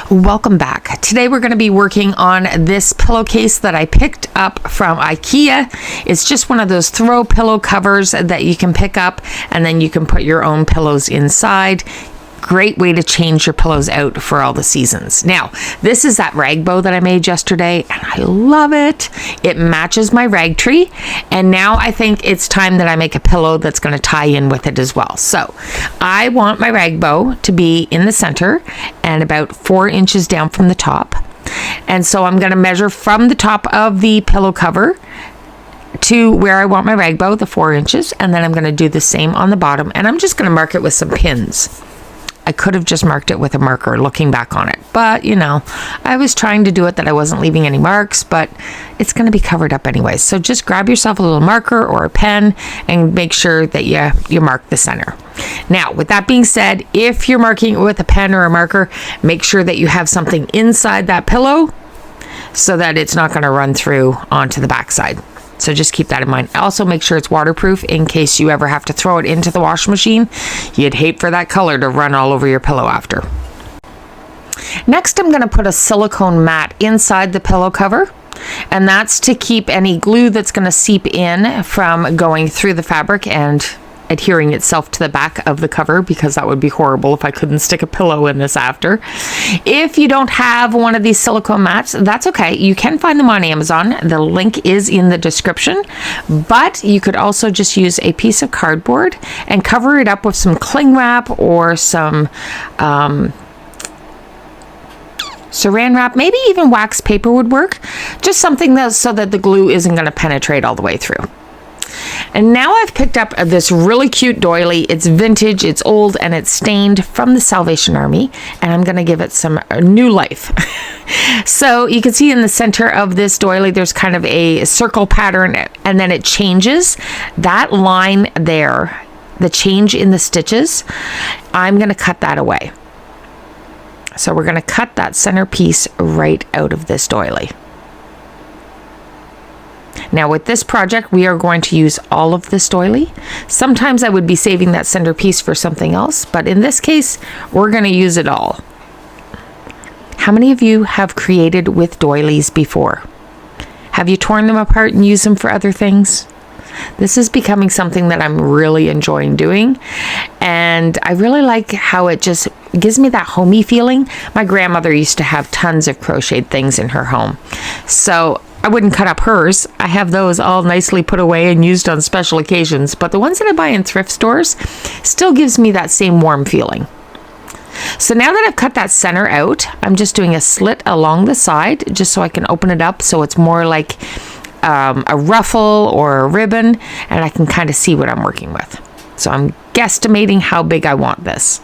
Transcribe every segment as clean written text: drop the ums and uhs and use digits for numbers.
Welcome back. Today we're going to be working on this pillowcase that I picked up from IKEA. It's just one of those throw pillow covers that you can pick up and then you can put your own pillows inside. Great way to change your pillows out for all the seasons. Now, this is that rag bow that I made yesterday and I love it. It matches my rag tree, and now I think it's time that I make a pillow that's going to tie in with it as well. So I want my rag bow to be in the center and about 4 inches down from the top. And so I'm going to measure from the top of the pillow cover to where I want my rag bow, the 4 inches, and then I'm going to do the same on the bottom, and I'm just going to mark it with some pins. I could have just marked it with a marker looking back on it, but you know, I was trying to do it that I wasn't leaving any marks, but it's going to be covered up anyway. So just grab yourself a little marker or a pen and make sure that you mark the center. Now, with that being said, if you're marking it with a pen or a marker, make sure that you have something inside that pillow so that it's not going to run through onto the backside. So just keep that in mind. Also make sure it's waterproof in case you ever have to throw it into the washing machine. You'd hate for that color to run all over your pillow after. Next, I'm going to put a silicone mat inside the pillow cover, and that's to keep any glue that's going to seep in from going through the fabric and adhering itself to the back of the cover, because that would be horrible if I couldn't stick a pillow in this after. If you don't have one of these silicone mats, that's okay. You can find them on Amazon. The link is in the description, but you could also just use a piece of cardboard and cover it up with some cling wrap or some saran wrap, maybe even wax paper would work. Just something that so that the glue isn't going to penetrate all the way through. And now I've picked up this really cute doily. It's vintage, it's old, and it's stained from the Salvation Army, and I'm going to give it some new life. So you can see in the center of this doily, there's kind of a circle pattern, and then it changes. That line there, the change in the stitches, I'm going to cut that away. So we're going to cut that center piece right out of this doily. Now with this project, we are going to use all of this doily. Sometimes I would be saving that center piece for something else, but in this case, we're going to use it all. How many of you have created with doilies before? Have you torn them apart and used them for other things? This is becoming something that I'm really enjoying doing, and I really like how it just gives me that homey feeling. My grandmother used to have tons of crocheted things in her home, so I wouldn't cut up hers. I have those all nicely put away and used on special occasions, but the ones that I buy in thrift stores still gives me that same warm feeling. So now that I've cut that center out, I'm just doing a slit along the side just so I can open it up so it's more like a ruffle or a ribbon, and I can kind of see what I'm working with. So I'm guesstimating how big I want this.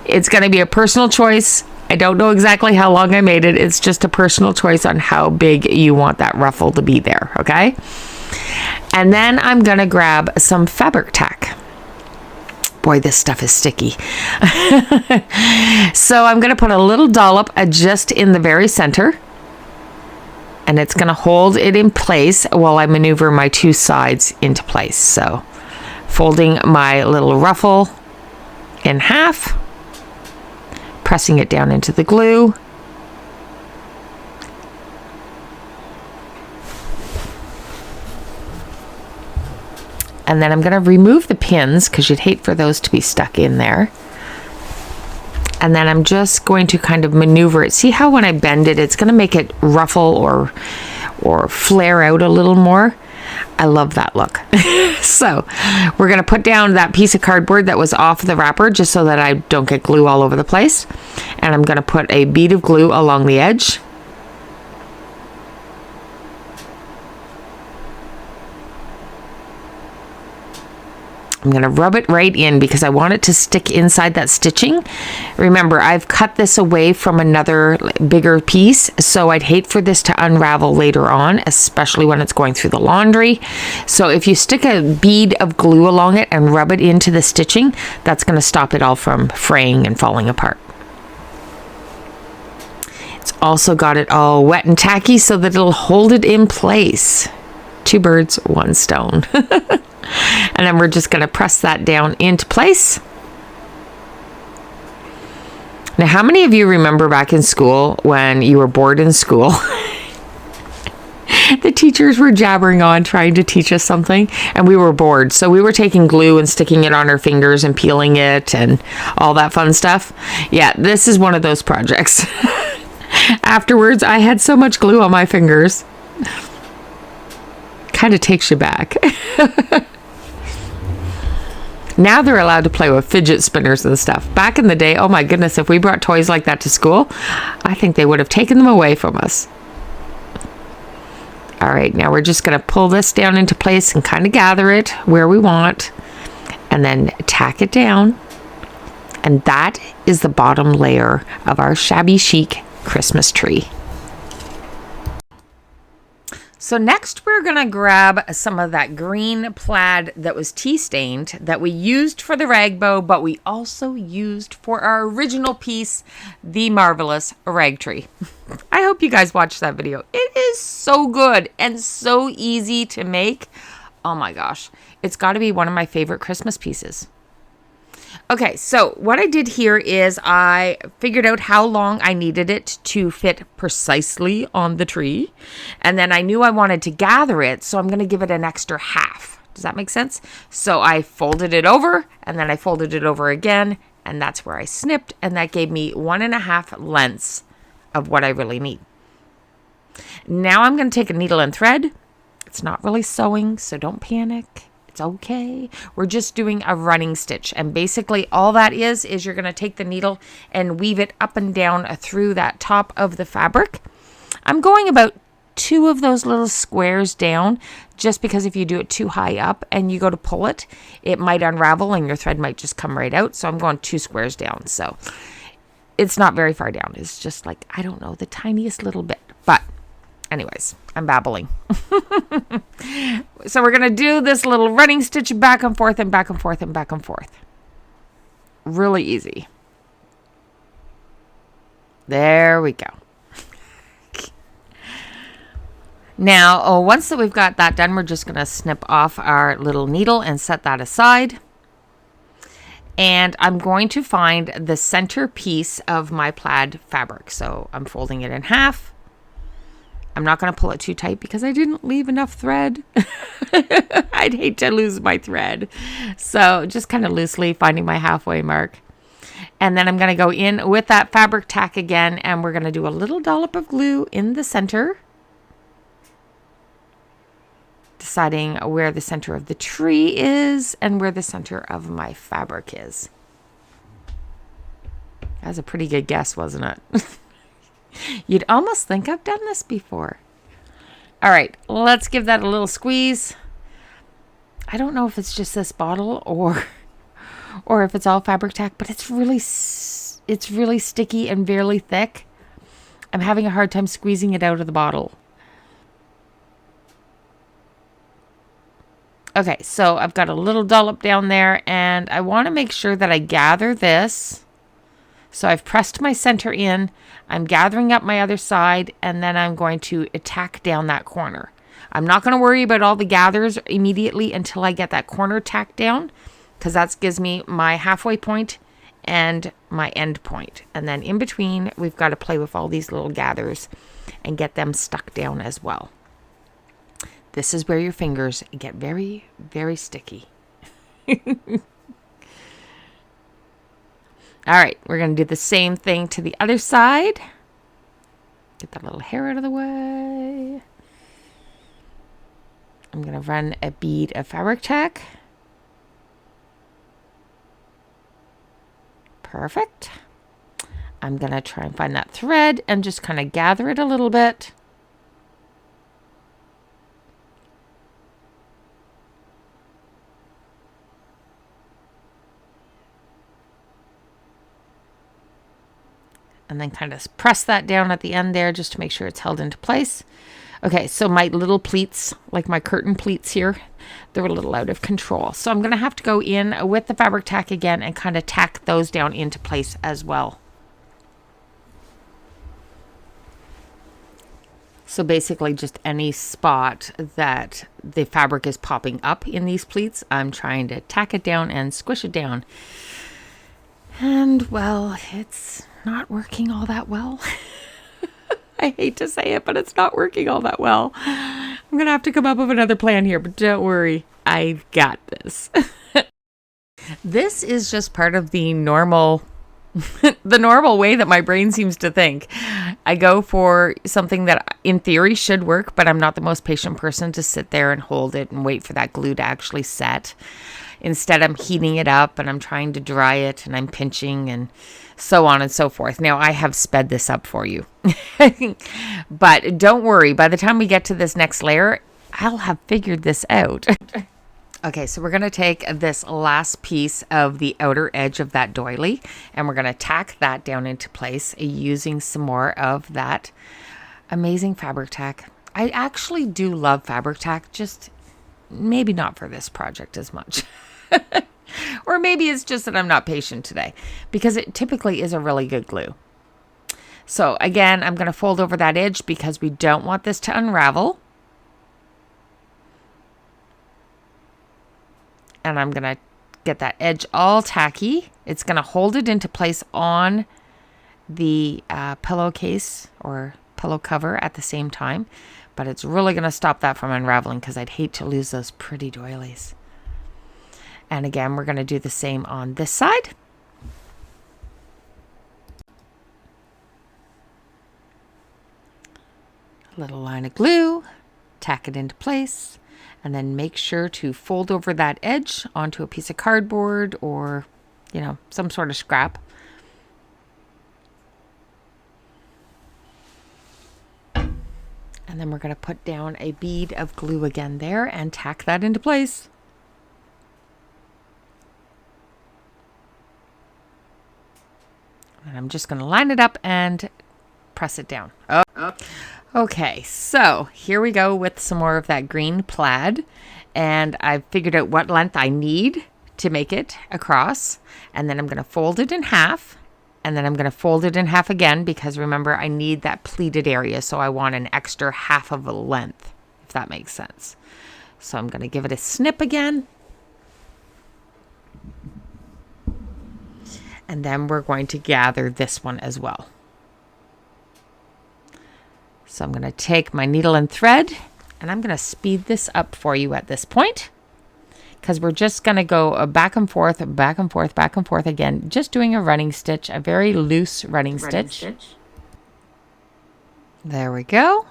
It's going to be a personal choice. I don't know exactly how long I made it. It's just a personal choice on how big you want that ruffle to be there, okay? And then I'm going to grab some fabric tack. Boy, this stuff is sticky. So I'm going to put a little dollop just in the very center, and it's going to hold it in place while I maneuver my two sides into place. So folding my little ruffle in half, pressing it down into the glue, and then I'm going to remove the pins because you'd hate for those to be stuck in there. And then I'm just going to kind of maneuver it. See how when I bend it, it's going to make it ruffle or flare out a little more. I love that look. So we're going to put down that piece of cardboard that was off the wrapper just so that I don't get glue all over the place. And I'm going to put a bead of glue along the edge. I'm going to rub it right in because I want it to stick inside that stitching. Remember, I've cut this away from another bigger piece, so I'd hate for this to unravel later on, especially when it's going through the laundry. So if you stick a bead of glue along it and rub it into the stitching, that's going to stop it all from fraying and falling apart. It's also got it all wet and tacky so that it'll hold it in place. 2 birds, 1 stone. And then we're just going to press that down into place. Now, how many of you remember back in school when you were bored in school? The teachers were jabbering on trying to teach us something and we were bored. So we were taking glue and sticking it on our fingers and peeling it and all that fun stuff. Yeah, this is one of those projects. Afterwards, I had so much glue on my fingers. Kind of takes you back. Now they're allowed to play with fidget spinners and stuff. Back in the day, oh my goodness, if we brought toys like that to school, I think they would have taken them away from us. All right, now we're just going to pull this down into place and kind of gather it where we want and then tack it down. And that is the bottom layer of our shabby chic Christmas tree. So next we're going to grab some of that green plaid that was tea stained that we used for the rag bow, but we also used for our original piece, the marvelous rag tree. I hope you guys watched that video. It is so good and so easy to make. Oh my gosh. It's got to be one of my favorite Christmas pieces. Okay, so what I did here is I figured out how long I needed it to fit precisely on the tree. And then I knew I wanted to gather it, so I'm going to give it an extra half. Does that make sense? So I folded it over, and then I folded it over again, and that's where I snipped, and that gave me 1.5 lengths of what I really need. Now I'm going to take a needle and thread. It's not really sewing, so don't panic. It's okay. We're just doing a running stitch. And basically all that is you're going to take the needle and weave it up and down through that top of the fabric. I'm going about 2 of those little squares down just because if you do it too high up and you go to pull it, it might unravel and your thread might just come right out. So I'm going 2 squares down. So it's not very far down. It's just like, I don't know, the tiniest little bit. But anyways, I'm babbling. So we're going to do this little running stitch back and forth and back and forth and back and forth. Really easy. There we go. Now, once that we've got that done, we're just going to snip off our little needle and set that aside. And I'm going to find the center piece of my plaid fabric. So I'm folding it in half. I'm not going to pull it too tight because I didn't leave enough thread. I'd hate to lose my thread. So just kind of loosely finding my halfway mark. And then I'm going to go in with that fabric tack again. And we're going to do a little dollop of glue in the center. Deciding where the center of the tree is and where the center of my fabric is. That was a pretty good guess, wasn't it? You'd almost think I've done this before. All right, let's give that a little squeeze. I don't know if it's just this bottle or if it's all fabric tack, but it's really sticky and fairly thick. I'm having a hard time squeezing it out of the bottle. Okay, so I've got a little dollop down there, and I want to make sure that I gather this. So I've pressed my center in, I'm gathering up my other side, and then I'm going to tack down that corner. I'm not going to worry about all the gathers immediately until I get that corner tacked down, because that gives me my halfway point and my end point. And then in between, we've got to play with all these little gathers and get them stuck down as well. This is where your fingers get very, very sticky. All right, we're going to do the same thing to the other side. Get that little hair out of the way. I'm going to run a bead of fabric tack. Perfect. I'm going to try and find that thread and just kind of gather it a little bit. And then kind of press that down at the end there just to make sure it's held into place. Okay, so my little pleats, like my curtain pleats here, they're a little out of control. So I'm going to have to go in with the fabric tack again and kind of tack those down into place as well. So basically just any spot that the fabric is popping up in these pleats, I'm trying to tack it down and squish it down. And well, it's not working all that well. I hate to say it, but it's not working all that well. I'm going to have to come up with another plan here, but don't worry. I've got this. This is just part of the normal way that my brain seems to think. I go for something that in theory should work, but I'm not the most patient person to sit there and hold it and wait for that glue to actually set. Instead, I'm heating it up and I'm trying to dry it and I'm pinching and so on and so forth. Now, I have sped this up for you. But don't worry, by the time we get to this next layer, I'll have figured this out. Okay, so we're going to take this last piece of the outer edge of that doily and we're going to tack that down into place using some more of that amazing fabric tack. I actually do love fabric tack, just maybe not for this project as much. Or maybe it's just that I'm not patient today because it typically is a really good glue. So again, I'm going to fold over that edge because we don't want this to unravel. And I'm going to get that edge all tacky. It's going to hold it into place on the pillowcase or pillow cover at the same time. But it's really going to stop that from unraveling because I'd hate to lose those pretty doilies. And again, we're going to do the same on this side. A little line of glue, tack it into place, and then make sure to fold over that edge onto a piece of cardboard or, you know, some sort of scrap. And then we're going to put down a bead of glue again there and tack that into place. And I'm just going to line it up and press it down. Oh. Okay, so here we go with some more of that green plaid. And I've figured out what length I need to make it across. And then I'm going to fold it in half. And then I'm going to fold it in half again because remember, I need that pleated area. So I want an extra half of a length, if that makes sense. So I'm going to give it a snip again. And then we're going to gather this one as well. So I'm going to take my needle and thread and I'm going to speed this up for you at this point because we're just going to go back and forth, back and forth, back and forth again, just doing a running stitch, a very loose running stitch. There we go.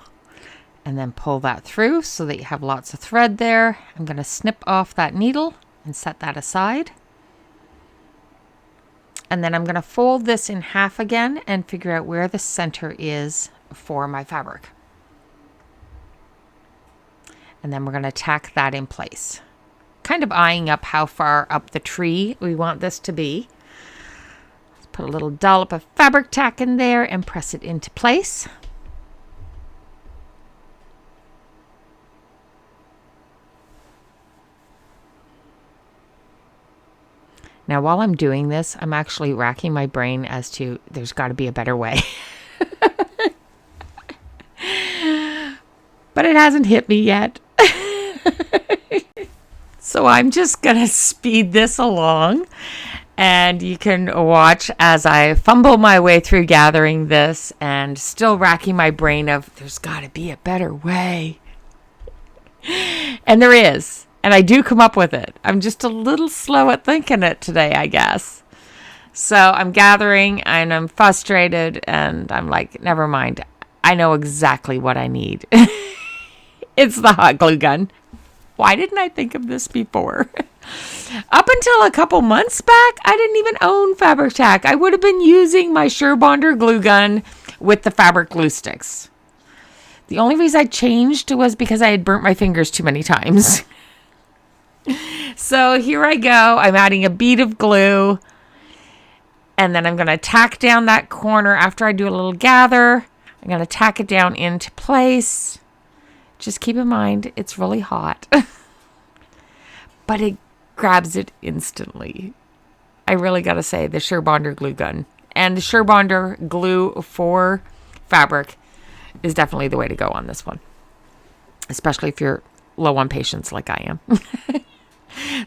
And then pull that through so that you have lots of thread there. I'm going to snip off that needle and set that aside. And then I'm going to fold this in half again and figure out where the center is for my fabric. And then we're going to tack that in place. Kind of eyeing up how far up the tree we want this to be. Let's put a little dollop of fabric tack in there and press it into place. Now, while I'm doing this, I'm actually racking my brain as to there's got to be a better way. But it hasn't hit me yet. So I'm just going to speed this along. And you can watch as I fumble my way through gathering this and still racking my brain of there's got to be a better way. And there is. And I do come up with it. I'm just a little slow at thinking it today, I guess. So I'm gathering and I'm frustrated and I'm like, never mind. I know exactly what I need. It's the hot glue gun. Why didn't I think of this before? Up until a couple months back, I didn't even own fabric tack. I would have been using my Surebonder glue gun with the fabric glue sticks. The only reason I changed was because I had burnt my fingers too many times. So here I go. I'm adding a bead of glue. And then I'm going to tack down that corner after I do a little gather. I'm going to tack it down into place. Just keep in mind, it's really hot. But it grabs it instantly. I really got to say, the Surebonder glue gun. And the Surebonder glue for fabric is definitely the way to go on this one. Especially if you're low on patience like I am.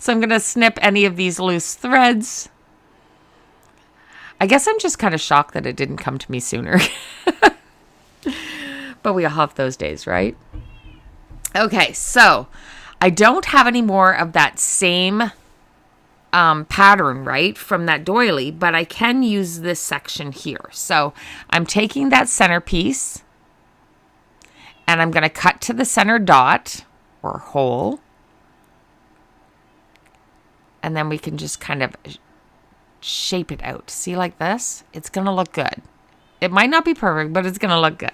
So I'm going to snip any of these loose threads. I guess I'm just kind of shocked that it didn't come to me sooner. But we all have those days, right? Okay, so I don't have any more of that same pattern, right, from that doily, but I can use this section here. So I'm taking that centerpiece and I'm going to cut to the center dot or hole. And then we can just kind of shape it out. See, like this? It's going to look good. It might not be perfect, but it's going to look good.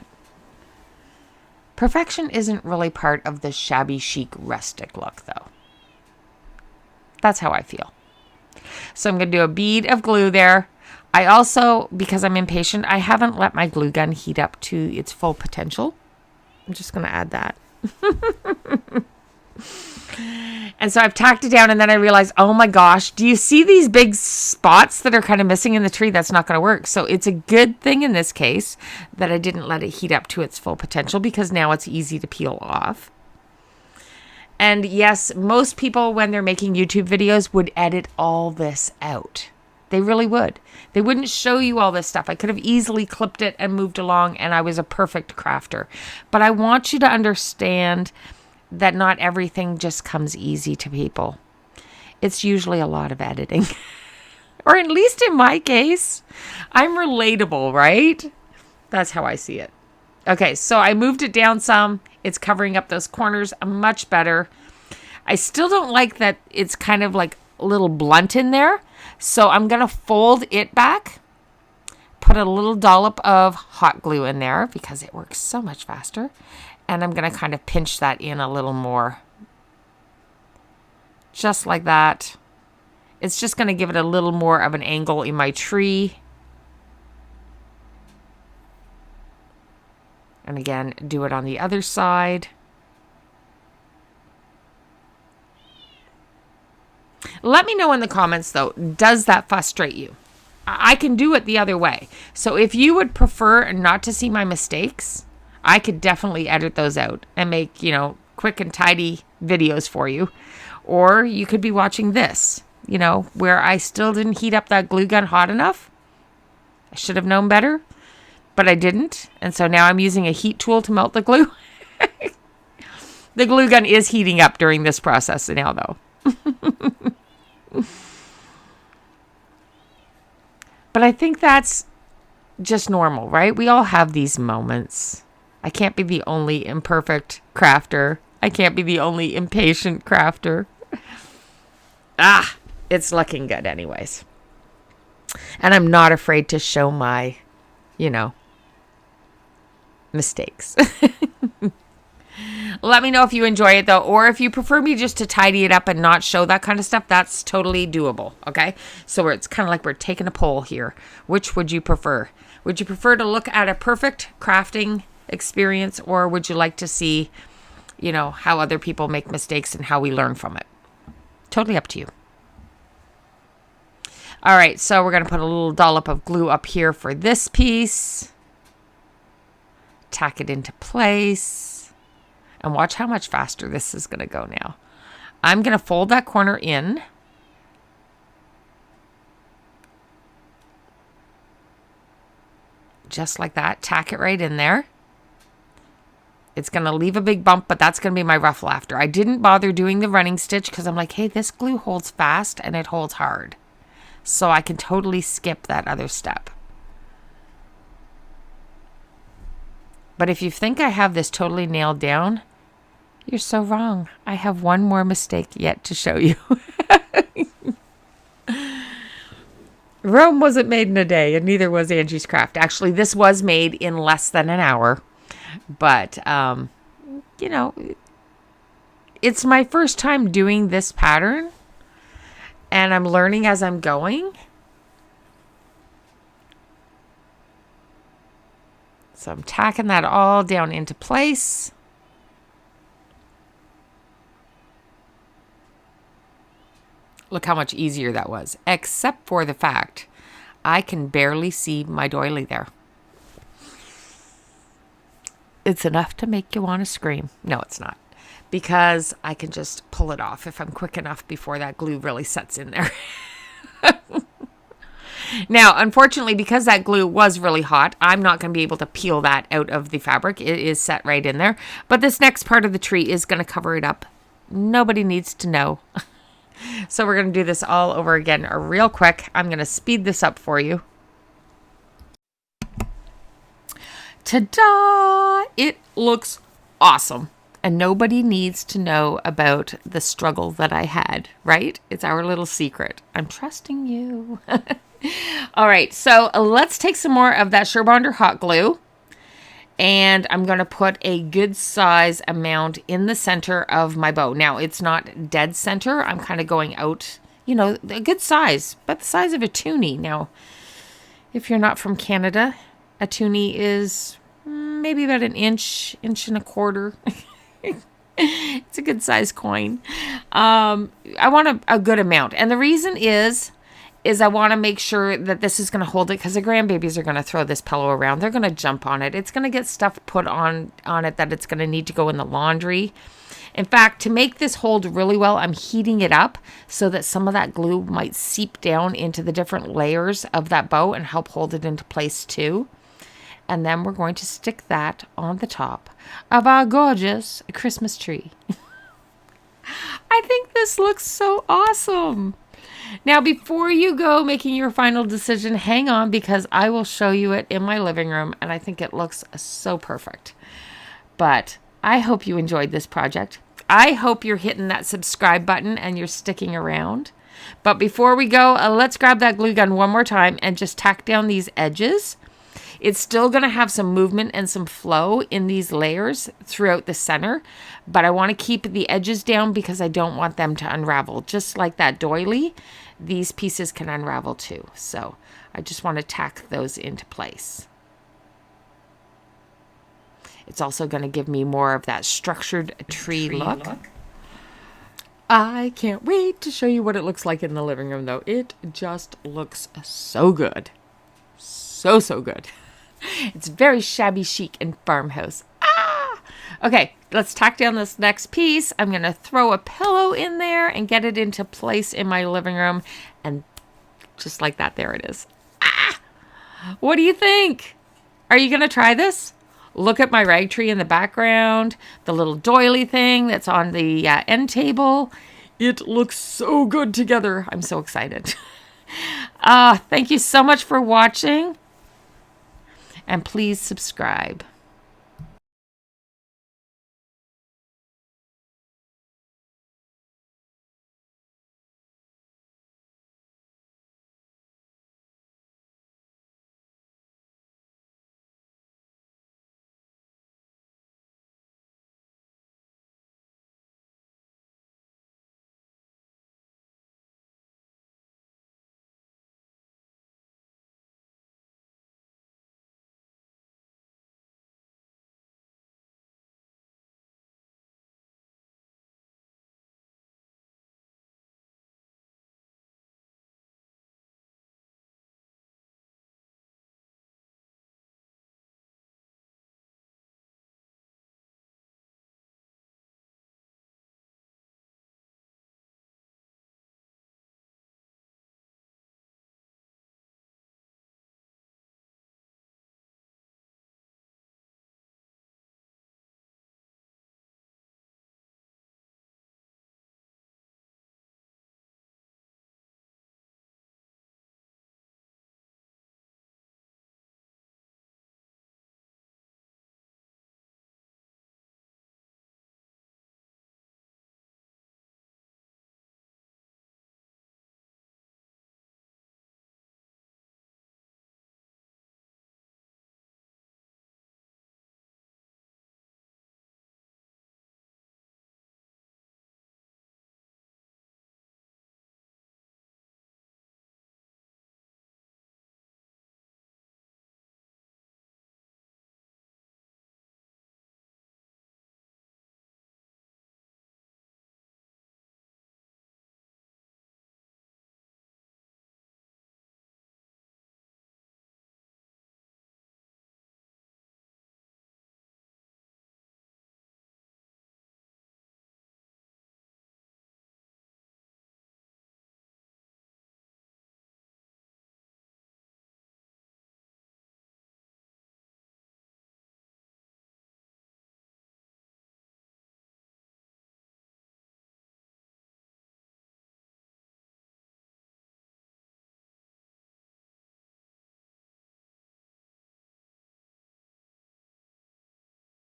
Perfection isn't really part of the shabby chic rustic look, though. That's how I feel. So I'm going to do a bead of glue there. I also, because I'm impatient, I haven't let my glue gun heat up to its full potential. I'm just going to add that. And so I've tacked it down, and then I realized, oh my gosh, do you see these big spots that are kind of missing in the tree? That's not going to work. So it's a good thing in this case that I didn't let it heat up to its full potential, because now it's easy to peel off. And yes, most people, when they're making YouTube videos, would edit all this out. They really would. They wouldn't show you all this stuff. I could have easily clipped it and moved along, and I was a perfect crafter. But I want you to understand that not everything just comes easy to people. It's usually a lot of editing. Or at least in my case, I'm relatable, right? That's how I see it. Okay, so I moved it down some. It's covering up those corners much better. I still don't like that it's kind of like a little blunt in there. So I'm going to fold it back, put a little dollop of hot glue in there because it works so much faster. And I'm going to kind of pinch that in a little more. Just like that. It's just going to give it a little more of an angle in my tree. And again, do it on the other side. Let me know in the comments, though, does that frustrate you? I can do it the other way. So if you would prefer not to see my mistakes, I could definitely edit those out and make, quick and tidy videos for you. Or you could be watching this, where I still didn't heat up that glue gun hot enough. I should have known better, but I didn't. And so now I'm using a heat tool to melt the glue. The glue gun is heating up during this process now, though. But I think that's just normal, right? We all have these moments. I can't be the only imperfect crafter. I can't be the only impatient crafter. It's looking good anyways. And I'm not afraid to show my, mistakes. Let me know if you enjoy it, though, or if you prefer me just to tidy it up and not show that kind of stuff. That's totally doable, okay? So it's kind of like we're taking a poll here. Which would you prefer? Would you prefer to look at a perfect crafting experience, or would you like to see, how other people make mistakes and how we learn from it? Totally up to you. All right, so we're going to put a little dollop of glue up here for this piece. Tack it into place. And watch how much faster this is going to go now. I'm going to fold that corner in. Just like that. Tack it right in there. It's going to leave a big bump, but that's going to be my ruffle after. I didn't bother doing the running stitch because I'm like, hey, this glue holds fast and it holds hard. So I can totally skip that other step. But if you think I have this totally nailed down, you're so wrong. I have one more mistake yet to show you. Rome wasn't made in a day, and neither was Angie's Craft. Actually, this was made in less than an hour. But, it's my first time doing this pattern, and I'm learning as I'm going. So I'm tacking that all down into place. Look how much easier that was, except for the fact I can barely see my doily there. It's enough to make you want to scream. No, it's not, because I can just pull it off if I'm quick enough before that glue really sets in there. Now, unfortunately, because that glue was really hot, I'm not going to be able to peel that out of the fabric. It is set right in there. But this next part of the tree is going to cover it up. Nobody needs to know. So we're going to do this all over again real quick. I'm going to speed this up for you. Ta-da! It looks awesome. And nobody needs to know about the struggle that I had, right? It's our little secret. I'm trusting you. All right, so let's take some more of that Sherbonder hot glue. And I'm going to put a good size amount in the center of my bow. Now, it's not dead center. I'm kind of going out, you know, a good size, but the size of a toonie. Now, if you're not from Canada, a toonie is maybe about an inch and a quarter. It's a good size coin. I want a good amount. And the reason is I want to make sure that this is going to hold it, because the grandbabies are going to throw this pillow around. They're going to jump on it. It's going to get stuff put on it that it's going to need to go in the laundry. In fact, to make this hold really well, I'm heating it up so that some of that glue might seep down into the different layers of that bow and help hold it into place too. And then we're going to stick that on the top of our gorgeous Christmas tree. I think this looks so awesome. Now, before you go making your final decision, hang on, because I will show you it in my living room, and I think it looks so perfect. But I hope you enjoyed this project. I hope you're hitting that subscribe button and you're sticking around. But before we go, let's grab that glue gun one more time and just tack down these edges. It's still going to have some movement and some flow in these layers throughout the center, but I want to keep the edges down because I don't want them to unravel. Just like that doily, these pieces can unravel too. So I just want to tack those into place. It's also going to give me more of that structured tree look. I can't wait to show you what it looks like in the living room, though. It just looks so good. So good. It's very shabby chic and farmhouse. Okay, let's tack down this next piece. I'm going to throw a pillow in there and get it into place in my living room. And just like that, there it is. What do you think? Are you going to try this? Look at my rag tree in the background, the little doily thing that's on the end table. It looks so good together. I'm so excited. Thank you so much for watching. And please subscribe.